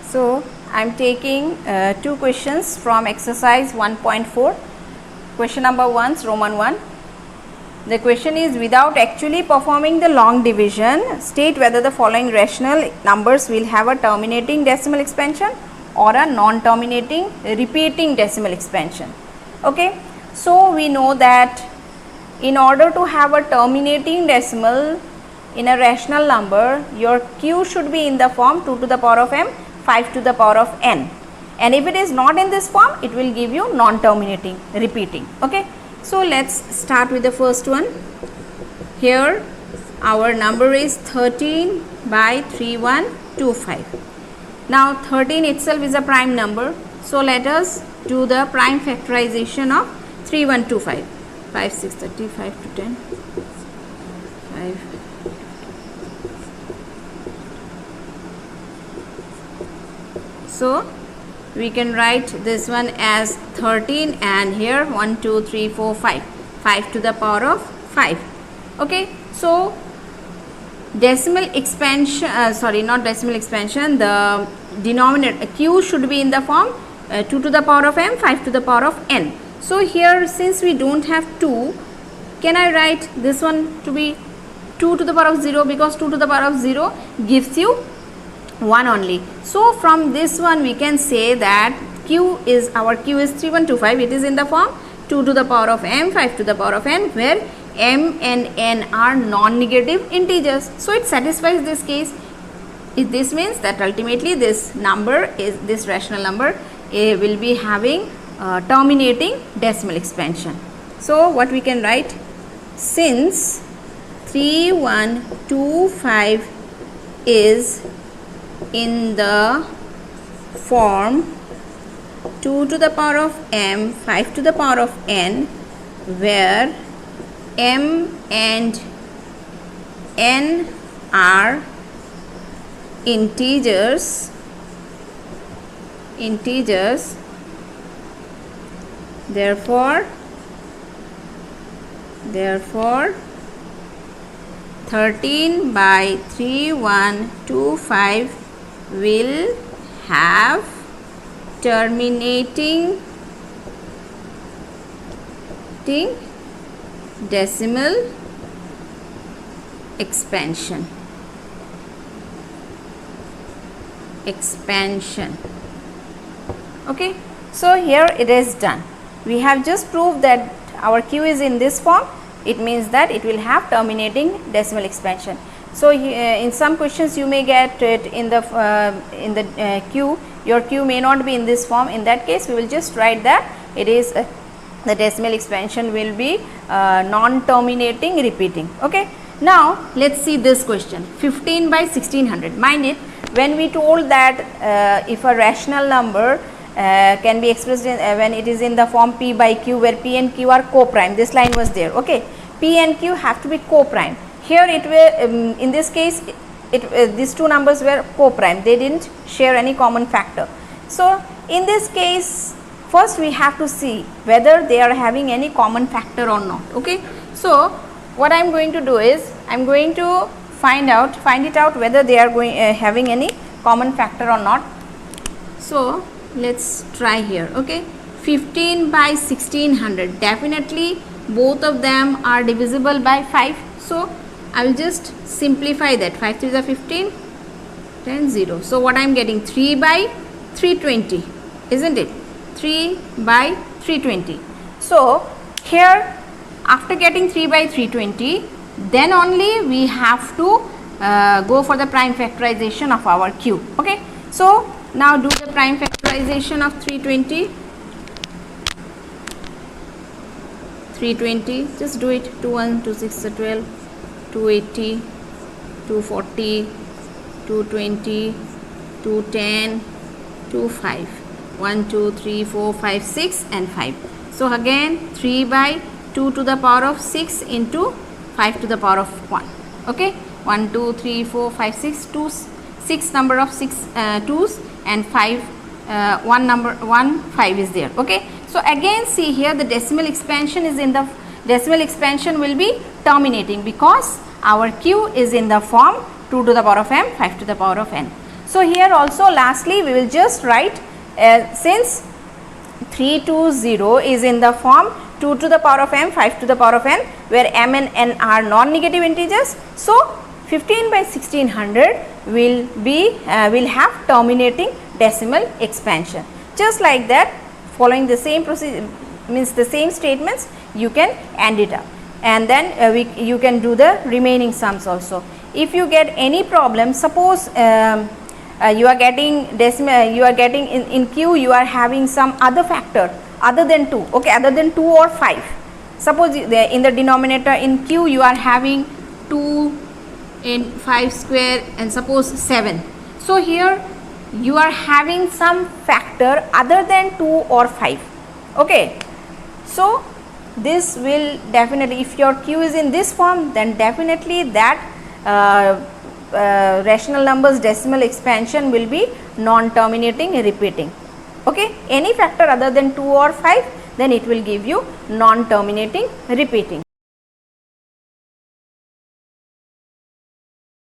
So I am taking two questions from exercise 1.4. Question number 1, Roman 1. The question is, without actually performing the long division, state whether the following rational numbers will have a terminating decimal expansion or a non-terminating repeating decimal expansion. Okay. So we know that in order to have a terminating decimal in a rational number, your q should be in the form 2 to the power of m, 5 to the power of n, and if it is not in this form, it will give you non-terminating repeating. Okay. So let's start with the first one. Here our number is 13 by 3125. Now 13 itself is a prime number, so let us do the prime factorization of 3125. 5, 6, 30, 5 to 10, 5. So we can write this one as 13 and here 1, 2, 3, 4, 5. 5 to the power of 5. Okay. So decimal expansion, not decimal expansion, the denominator q should be in the form 2 to the power of m, 5 to the power of n. So here, since we don't have 2, can I write this one to be 2 to the power of 0, because 2 to the power of 0 gives you 1 only. So from this one we can say that our q is 3125. It is in the form 2 to the power of m, 5 to the power of n, where m and n are non-negative integers. So it satisfies this case. This means that ultimately this rational number will be having terminating decimal expansion. So what we can write, since 3125 is in the form 2 to the power of m, 5 to the power of n, where m and n are integers, therefore 13 by 3125 will have terminating decimal expansion. Okay. So here it is done. We have just proved that our q is in this form. It means that it will have terminating decimal expansion. So in some questions you may get it in the q, your q may not be in this form. In that case we will just write that it is the decimal expansion will be non-terminating repeating. Okay. Now let's see this question, 15 by 1600. Mind it, when we told that if a rational number can be expressed when it is in the form p by q, where p and q are co-prime, this line was there. Okay. P and q have to be co-prime. Here it will in this case these two numbers were co-prime, they didn't share any common factor. So in this case first we have to see whether they are having any common factor or not. Okay. So what I am going to do is I am going to find it out whether they are having any common factor or not. So let's try here. Okay. 15 by 1600, definitely both of them are divisible by 5. So I will just simplify that. 5 3 is 15, 10 0. So what I am getting, 3 by 320, isn't it? 3 by 320. So here after getting 3 by 320, then only we have to go for the prime factorization of our q. Okay. So now do the prime factorization of 320. Just do it. 2 1 2 6 12, 280, 240, 220, 210, 25, 1 2 3 4 5 6 and 5. So again 3 by 2 to the power of 6 into 5 to the power of 1. Okay. 1 2 3 4 5 6 6 number of 6 2's and 5 1 5 is there. Okay. So again see here the decimal expansion will be terminating because our q is in the form 2 to the power of m, 5 to the power of n. So here also lastly we will just write since 320 is in the form 2 to the power of m, 5 to the power of n, where m and n are non-negative integers. So 15 by 1600 will have terminating decimal expansion. Just like that, following the same procedure, means the same statements, you can end it up, and then you can do the remaining sums also. If you get any problem, suppose you are getting decimal, you are getting in q, you are having some other factor other than 2, okay, other than 2 or 5. Suppose in the denominator in q you are having 2 and 5 square and suppose 7. So here you are having some factor other than 2 or 5, okay. So this will definitely, if your q is in this form, then definitely that rational numbers decimal expansion will be non-terminating repeating, okay. Any factor other than 2 or 5, then it will give you non-terminating repeating.